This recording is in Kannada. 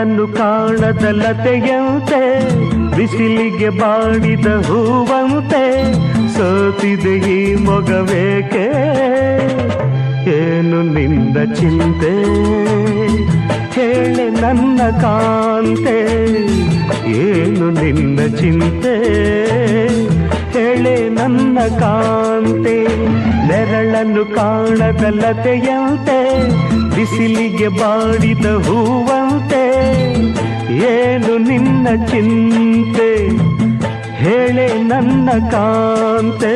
ನೆರಳನ್ನು ಕಾಣದ ಲತೆಯಂತೆ ಬಿಸಿಲಿಗೆ ಬಾಡಿದ ಹೂವಂತೆ ಸೋತಿದೆ ಈ ಮೊಗವೇಕೆ ಏನು ನಿಂದ ಚಿಂತೆ ಹೇಳೆ ನನ್ನ ಕಾಂತೆ ಏನು ನಿನ್ನ ಚಿಂತೆ ಹೇಳೆ ನನ್ನ ಕಾಂತೆ ನೆರಳನ್ನು ಕಾಣದ ಲತೆಯಂತೆ ಬಿಸಿಲಿಗೆ ಬಾಡಿದ ಹೂವಂತೆ ಏನು ನಿನ್ನ ಚಿಂತೆ ಹೇಳೆ ನನ್ನ ಕಾಂತೆ